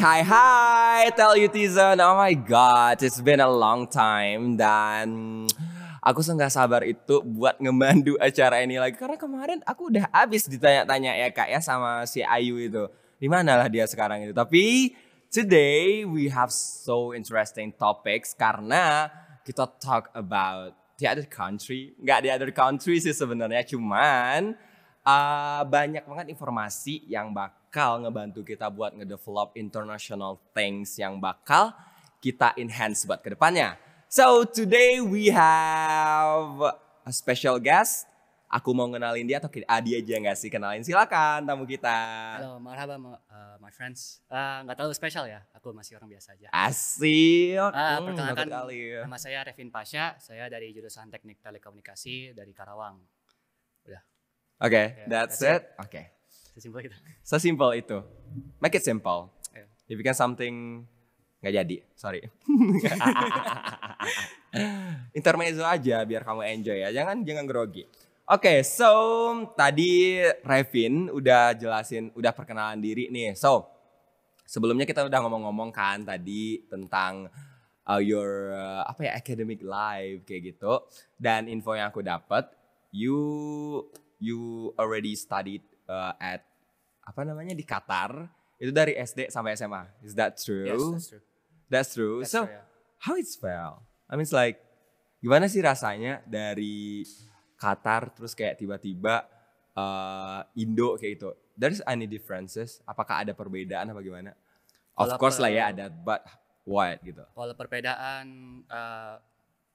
Hai, tell you Tizon, oh my god, it's been a long time dan aku nggak sabar itu buat ngebantu acara ini lagi karena kemarin aku udah habis ditanya-tanya ya kak ya sama si Ayu itu, di mana lah dia sekarang itu. Tapi today we have so interesting topics karena kita talk about the other country, nggak the other country sih sebenarnya, cuman banyak banget informasi yang bakal ngebantu kita buat ngedevelop international things yang bakal kita enhance buat kedepannya. So today we have a special guest. Aku mau kenalin dia atau dia aja nggak sih? Kenalin, silakan tamu kita. Halo, marhaba my friends. Nggak terlalu spesial ya, aku masih orang biasa aja. Asik. Perkenalkan, nama saya Revin Pasha. Saya dari jurusan Teknik Telekomunikasi dari Karawang. Udah. Oke, that's it. Oke. Sesimpel itu. Sesimpel itu. Make it simple. Yeah. If you can something nggak jadi, sorry. Intermezzo aja biar kamu enjoy ya, jangan grogi. Oke, so tadi Revin udah jelasin, udah perkenalan diri nih. So sebelumnya kita udah ngomong-ngomong kan tadi tentang your academic life kayak gitu. Dan info yang aku dapat, you already studied at di Qatar itu dari SD sampai SMA. Is that true? Yes, that's true. That's true. That's So true, yeah. how it's felt? I mean, it's like gimana sih rasanya dari Qatar terus kayak tiba-tiba Indo kayak gitu? There's any differences? Apakah ada perbedaan apa gimana? Of course lah ya ada, but what gitu? Kalau perbedaan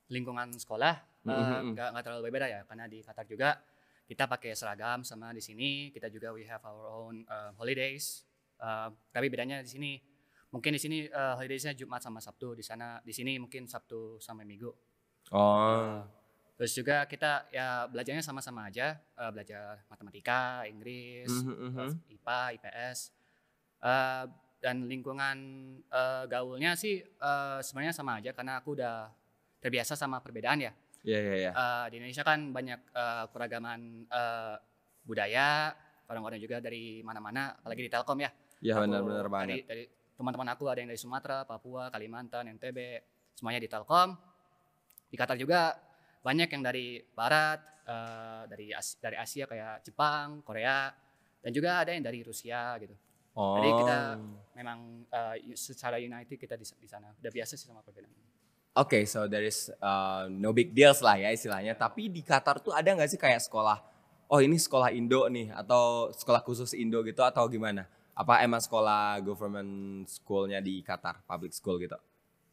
lingkungan sekolah nggak terlalu berbeda ya, karena di Qatar juga kita pakai seragam sama di sini. Kita juga we have our own holidays. Tapi bedanya di sini, mungkin di sini holidaysnya Jumat sama Sabtu, di sini mungkin Sabtu sampai Minggu. Oh. Terus juga kita ya belajarnya sama-sama aja, belajar matematika, Inggris, IPA, IPS, dan lingkungan gaulnya sih sebenarnya sama aja karena aku udah terbiasa sama perbedaan ya. Iya. Di Indonesia kan banyak keragaman budaya, orang-orang juga dari mana-mana, apalagi di Telkom ya. Iya benar-benar banget. Dari teman-teman aku ada yang dari Sumatera, Papua, Kalimantan, NTB, semuanya di Telkom. Di Qatar juga banyak yang dari Barat, dari Asia kayak Jepang, Korea, dan juga ada yang dari Rusia gitu. Oh. Jadi kita memang secara united kita di sana. Udah biasa sih sama perbedaan. Oke, so there is no big deals lah ya istilahnya. Tapi di Qatar tuh ada nggak sih kayak sekolah, oh ini sekolah Indo nih, atau sekolah khusus Indo gitu, atau gimana? Apa emang sekolah government schoolnya di Qatar, public school gitu?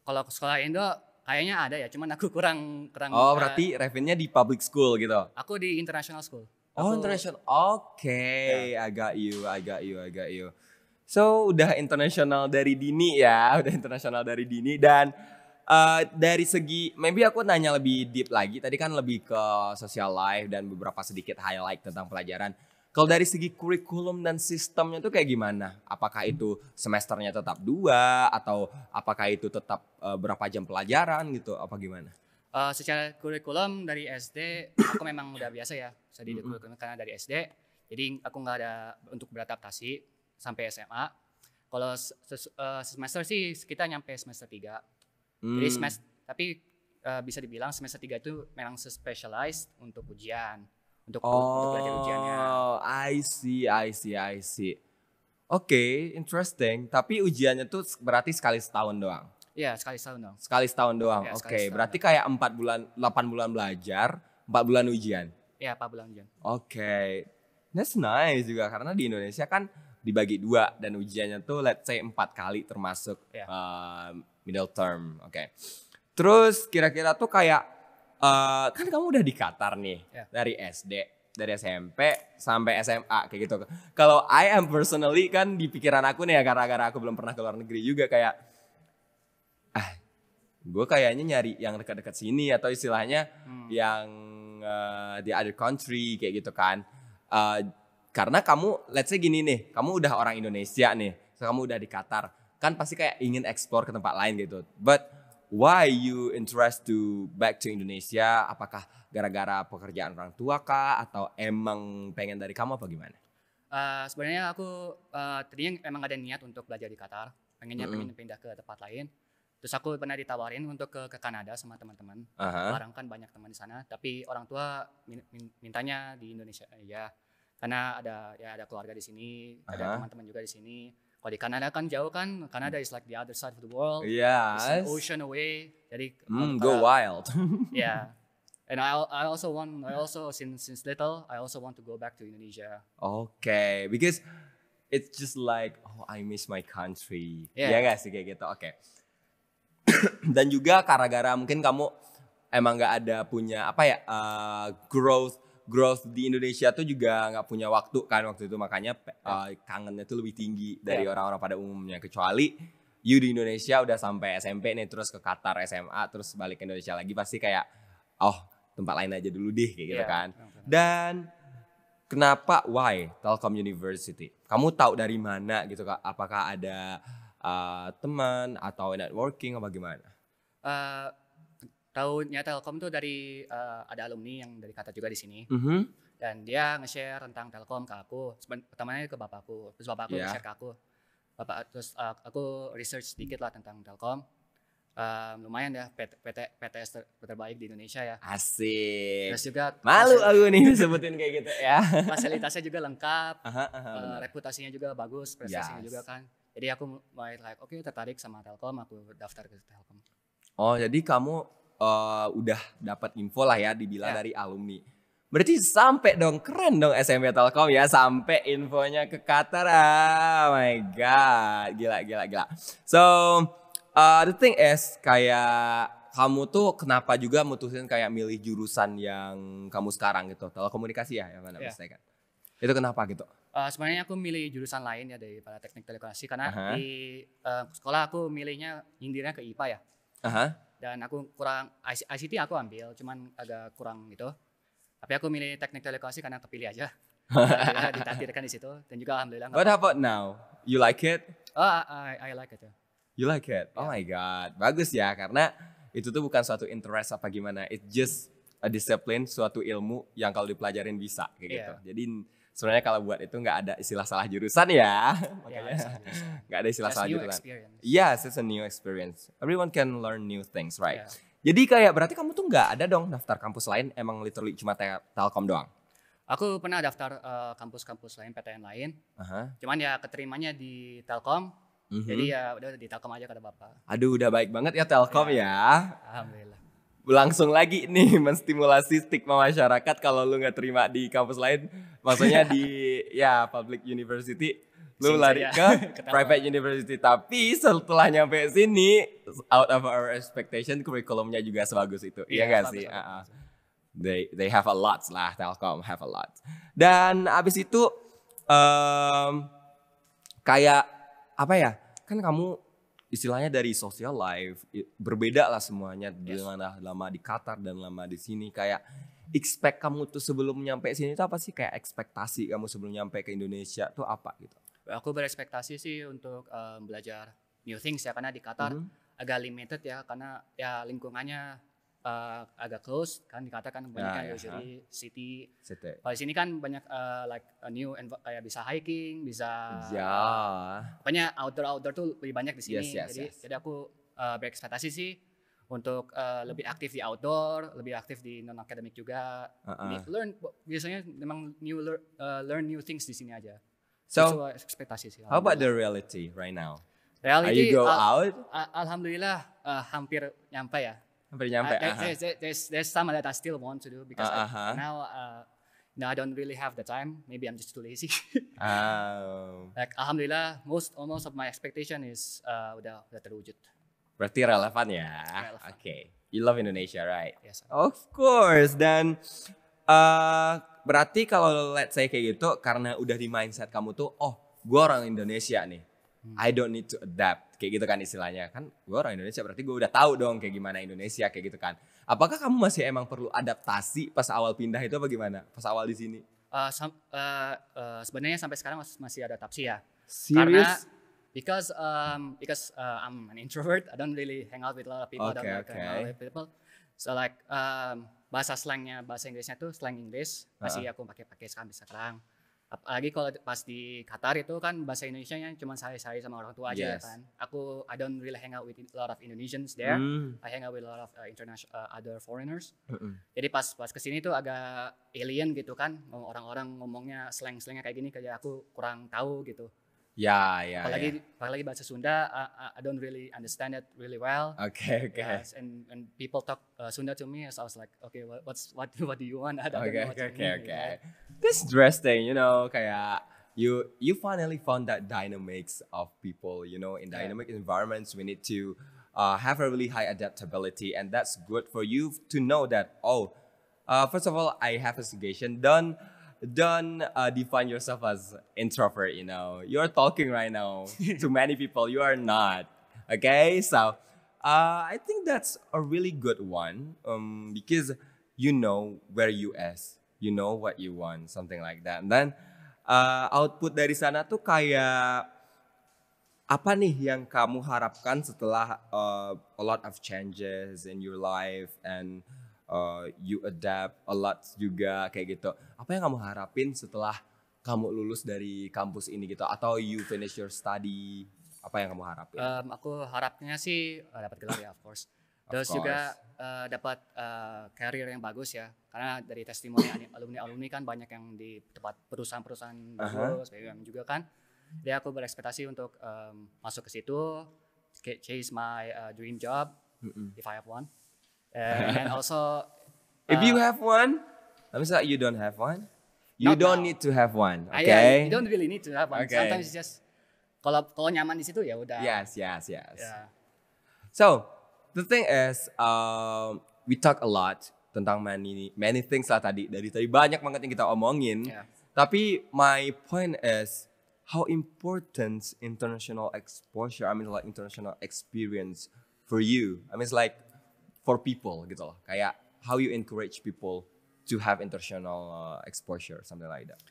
Kalau sekolah Indo kayaknya ada ya, cuman aku kurang. Oh berarti Revinnya di public school gitu? Aku di international school. International, oke, yeah. I got you. So udah international dari dini ya, dan dari segi, maybe aku nanya lebih deep lagi. Tadi kan lebih ke social life dan beberapa sedikit highlight tentang pelajaran. Kalau dari segi kurikulum dan sistemnya tuh kayak gimana? Apakah itu semesternya tetap 2 atau apakah itu tetap berapa jam pelajaran gitu? Apa gimana? Secara kurikulum dari SD aku memang udah biasa ya. Saya di kurikulum karena dari SD. Jadi aku nggak ada untuk beradaptasi sampai SMA. Kalau semester sih kita nyampe semester 3. Jadi tapi bisa dibilang semester 3 itu memang specialized untuk ujian, untuk belajar ujiannya. Oh, I see. Oke, interesting. Tapi ujiannya tuh berarti sekali setahun doang? Iya, sekali setahun doang. Sekali setahun doang, ya, oke. Berarti kayak 8 bulan belajar, 4 bulan ujian? Iya, 4 bulan ujian. Oke, that's nice juga. Karena di Indonesia kan dibagi 2 dan ujiannya tuh let's say 4 kali termasuk middle term, oke. Terus kira-kira tuh kayak, kan kamu udah di Qatar nih, dari SD, dari SMP sampai SMA kayak gitu. Kalau I am personally kan di pikiran aku nih ya, gara-gara aku belum pernah ke luar negeri juga kayak, gue kayaknya nyari yang dekat-dekat sini atau istilahnya yang di other country kayak gitu kan. Karena kamu, let's say gini nih, kamu udah orang Indonesia nih, so kamu udah di Qatar, kan pasti kayak ingin explore ke tempat lain gitu. But why you interest to back to Indonesia? Apakah gara-gara pekerjaan orang tua kah? Atau emang pengen dari kamu apa gimana? Sebenarnya aku tadinya emang ada niat untuk belajar di Qatar, pengen pindah ke tempat lain. Terus aku pernah ditawarin untuk ke Kanada sama teman-teman. Barang kan banyak teman di sana, tapi orang tua mintanya di Indonesia ya. Karena ada keluarga di sini, ada teman-teman juga di sini. Kalau di Kanada kan jauh kan, Kanada is like the other side of the world. Yes. It's an ocean away. Jadi go wild. Yeah. And I also since little I also want to go back to Indonesia. Okay, because it's just like I miss my country. Yeah. Ya nggak sih kayak gitu. Oke. Dan juga gara-gara mungkin kamu emang nggak ada punya growth di Indonesia tuh juga nggak punya waktu kan waktu itu, makanya kangennya tuh lebih tinggi dari orang-orang pada umumnya. Kecuali you di Indonesia udah sampai SMP nih, terus ke Qatar SMA, terus balik ke Indonesia lagi, pasti kayak tempat lain aja dulu deh kayak gitu kan. Dan kenapa why Telkom University? Kamu tahu dari mana gitu Kak? Apakah ada teman atau networking atau bagaimana? Tahunya Telkom tuh dari ada alumni yang dari Qatar juga di sini. Dan dia nge-share tentang Telkom ke aku. Pertamanya ke bapakku, terus bapakku nge-share ke aku. Terus aku research sedikit lah tentang Telkom. Lumayan ya, PTS terbaik di Indonesia ya. Asik. Terus juga malu aku nih sebutin kayak gitu ya. Fasilitasnya juga lengkap, reputasinya juga bagus, prestasinya juga kan. Jadi aku mulai oke, tertarik sama Telkom, aku daftar ke Telkom. Oh, jadi kamu udah dapat info lah ya, dibilang dari alumni. Berarti sampai dong, keren dong SMP Telkom ya, sampai infonya ke Qatar. Oh my god, gila. So the thing is, kayak kamu tuh kenapa juga mutusin kayak milih jurusan yang kamu sekarang gitu, telekomunikasi ya, yang mana misalkan. Itu kenapa gitu? Sebenarnya aku milih jurusan lain ya daripada teknik telekomunikasi karena di sekolah aku milihnya nyindirnya ke IPA ya. Dan aku kurang ICT aku ambil, cuman agak kurang gitu. Tapi aku milih teknik telekomunikasi karena kepilih aja. Ditakdirkan di situ dan juga alhamdulillah. What about now? You like it? I like it ya. You like it? Oh my god, bagus ya, karena itu tuh bukan suatu interest apa gimana, it's just a discipline, suatu ilmu yang kalau dipelajarin bisa kayak gitu. Jadi sebenarnya kalau buat itu nggak ada istilah salah jurusan ya, makanya nggak ada istilah salah jurusan. Yes, it's a new experience. Everyone can learn new things, right? Jadi kayak berarti kamu tuh nggak ada dong daftar kampus lain, emang literally cuma Telkom doang? Aku pernah daftar kampus-kampus lain, PTN lain, cuman ya keterimanya di Telkom. Jadi ya udah di Telkom aja kata bapak. Aduh, udah baik banget ya Telkom ya. Alhamdulillah. Langsung lagi nih menstimulasi stigma masyarakat kalau lu nggak terima di kampus lain, maksudnya di public university, lu lari ke private university. Tapi setelah nyampe sini, out of our expectation, kurikulumnya juga sebagus itu. Iya nggak sih? They have a lot lah, Telkom have a lot. Dan abis itu kayak apa ya? Kan kamu istilahnya dari social life berbeda lah semuanya, dengan lama di Qatar dan lama di sini. Kayak expect kamu tuh sebelum nyampe sini tuh apa sih, kayak ekspektasi kamu sebelum nyampe ke Indonesia tuh apa gitu? Aku berekspektasi sih untuk belajar new things ya, karena di Qatar agak limited ya, karena ya lingkungannya agak close kan. Di Qatar kan banyak kan usually city. Kalau di sini kan banyak new kayak bisa hiking, bisa pokoknya outdoor tuh lebih banyak di sini. Jadi aku berekspektasi sih untuk lebih aktif di outdoor, lebih aktif di non akademik juga. Biasanya memang learn new things di sini aja. So ekspektasi sih. How about the reality right now? Reality, are you go out? Alhamdulillah hampir nyampe ya. Hampir nyampe. There's some that I still want to do because now I don't really have the time. Maybe I'm just too lazy. Like alhamdulillah, most of my expectation is udah terwujud. Berarti relevan ya. Oke. You love Indonesia, right? Yes. Of course. Dan berarti kalau let's say kayak gitu, karena udah di mindset kamu tuh, gue orang Indonesia nih, I don't need to adapt, kayak gitu kan istilahnya. Kan gue orang Indonesia, berarti gue udah tahu dong kayak gimana Indonesia, kayak gitu kan. Apakah kamu masih emang perlu adaptasi pas awal pindah itu apa gimana? Pas awal di sini? Sebenarnya sampai sekarang masih adaptasi ya. Serious? Because I'm an introvert, I don't really hang out with a lot of people. I don't hang out with people. So like bahasa Inggrisnya tuh slang Inggris masih aku pakai sekarang. Apalagi kalau pas di Qatar itu kan bahasa Indonesianya cuma saya sama orang tua aja Yes. kan. I don't really hang out with a lot of Indonesians there. Hmm. I hang out with a lot of international other foreigners. Mm-mm. Jadi pas kesini tuh agak alien gitu kan. Orang-orang ngomongnya slang-slangnya kayak gini kayak aku kurang tahu gitu. Ya, ya, Apalagi bahasa Sunda, I don't really understand it really well. Oke. Yes, and people talk Sunda to me, so I was like, okay, what do you want? I don't know what you mean, you know. This interesting, kayak you finally found that dynamics of people, in dynamic environments we need to have a really high adaptability, and that's good for you to know that. First of all, I have a suggestion. Don't define yourself as introvert. You're talking right now to many people. You are not. Okay, so I think that's a really good one. Because you know where you is, you know what you want, something like that. And then output dari sana tuh kayak apa nih yang kamu harapkan setelah a lot of changes in your life and you adapt a lot juga kayak gitu. Apa yang kamu harapin setelah kamu lulus dari kampus ini gitu? Atau you finish your study? Apa yang kamu harapin? Aku harapnya sih dapat gelar ya, of course. Terus juga dapat career yang bagus ya. Karena dari testimoni alumni kan banyak yang di tempat perusahaan-perusahaan bagus, BUMN juga kan. Jadi aku berekspektasi untuk masuk ke situ, chase my dream job if I have one. And also, if you have one, I mean, you don't have one. You don't need to have one, Yeah, okay? you don't really need to have one. Okay. Sometimes it's just kalau nyaman di situ ya udah. Yes. Yeah. So the thing is, we talk a lot tentang many things lah tadi. Dari tadi banyak banget yang kita omongin. Yeah. Tapi my point is how important international exposure, I mean like international experience for you. I mean it's like for people gitu loh. Kayak how you encourage people to have international exposure, something like that.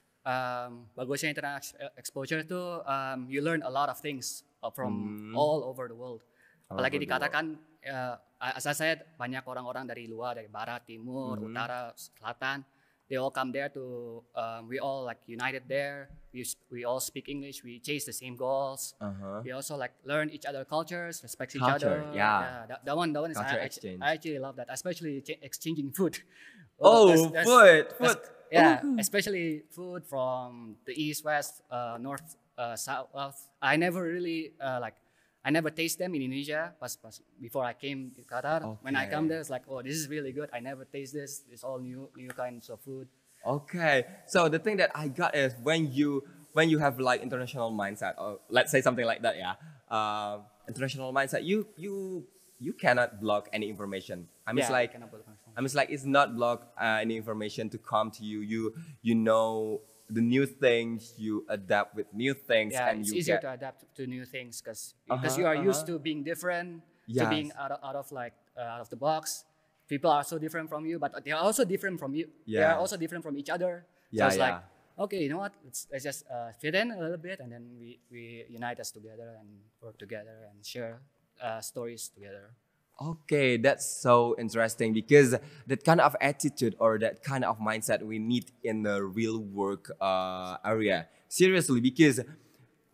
Bagusnya international exposure itu you learn a lot of things from all over the world. Apalagi dikatakan as I said banyak orang-orang dari luar, dari barat, timur, utara, selatan. They all come there to we all like united there. We all speak English. We chase the same goals. We also like learn each other cultures, respect each other. Yeah. That one is Culture exchange. I actually love that, especially exchanging food. Food. Yeah, especially food from the east, west, north, south. I never really I never taste them in Indonesia. Before I came to Qatar, when I come there, it's like, oh, this is really good. I never taste this. It's all new kinds of food. Okay, so the thing that I got is when you have like international mindset, or let's say something like that, international mindset, you cannot block any information. It's like it's not block any information to come to you. You know the new things, you adapt with new things, Yeah, and it's you easier get to adapt to new things because you are used to being different, to being out of the box. People are so different from you, but they are also different from you. They are also different from each other. So it's like, okay, you know what? Let's just fit in a little bit, and then we unite us together and work together and share stories together. Okay, that's so interesting because that kind of attitude or that kind of mindset we need in the real work area. Seriously, because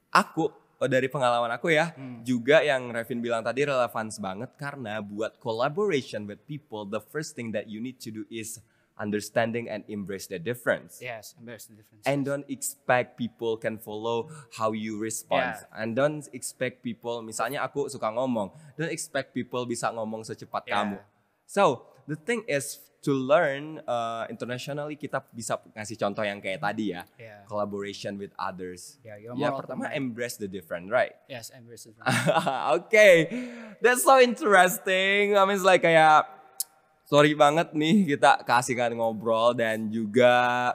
aku dari pengalaman aku ya, juga yang Revin bilang tadi relevan banget karena buat collaboration with people, the first thing that you need to do is understanding and embrace the difference. Yes, embrace the difference. And don't expect people can follow how you respond. And don't expect people, misalnya aku suka ngomong, don't expect people bisa ngomong secepat kamu. So, the thing is to learn internationally, kita bisa ngasih contoh yang kayak tadi ya. Collaboration with others. Pertama embrace the different, right? Yes, embrace the different. Okay, that's so interesting. I mean, it's like kayak sorry banget nih kita kasihkan ngobrol dan juga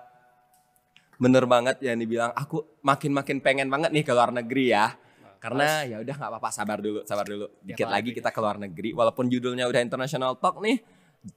bener banget yang dibilang aku makin pengen banget nih ke luar negeri ya. Karena ya udah nggak apa-apa, sabar dulu. Dikit lagi kita ke luar negeri walaupun judulnya udah international talk nih,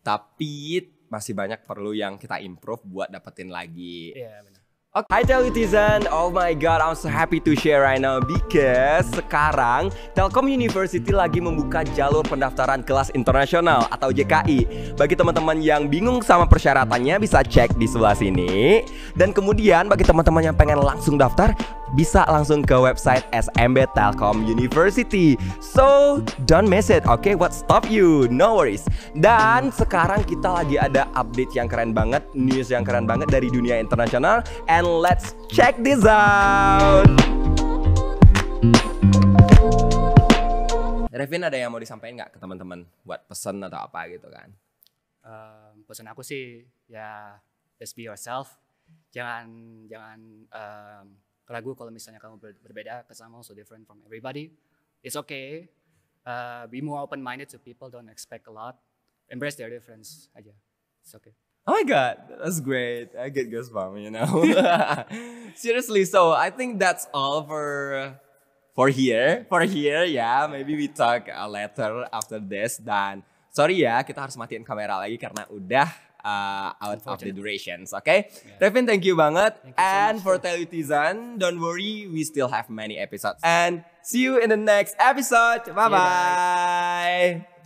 tapi masih banyak perlu yang kita improve buat dapetin lagi. Iya, benar. Hi Telutizen, oh my god, I'm so happy to share right now because sekarang Telkom University lagi membuka jalur pendaftaran kelas internasional atau JKI. Bagi teman-teman yang bingung sama persyaratannya bisa cek di sebelah sini. Dan kemudian bagi teman-teman yang pengen langsung daftar bisa langsung ke website SMB Telkom University. So don't miss it, okay? What stop you? No worries. Dan sekarang kita lagi ada update yang keren banget, news yang keren banget dari dunia internasional. And let's check this out. Revin, ada yang mau disampaikan nggak ke teman-teman buat pesan atau apa gitu kan? Pesan aku sih ya just be yourself. Jangan ragu kalau misalnya kamu berbeda, because I'm also different from everybody. It's okay. Be more open-minded to people. Don't expect a lot. Embrace their difference aja. It's okay. Oh my god, that's great. I get goosebumps, you know. Seriously, so I think that's all for here. For here, yeah. Maybe we talk later after this. Dan sorry ya, kita harus matiin kamera lagi karena udah out of the durations, okay? Yeah. Revin, thank you banget. And for Telutizen, don't worry, we still have many episodes. And see you in the next episode. Bye-bye.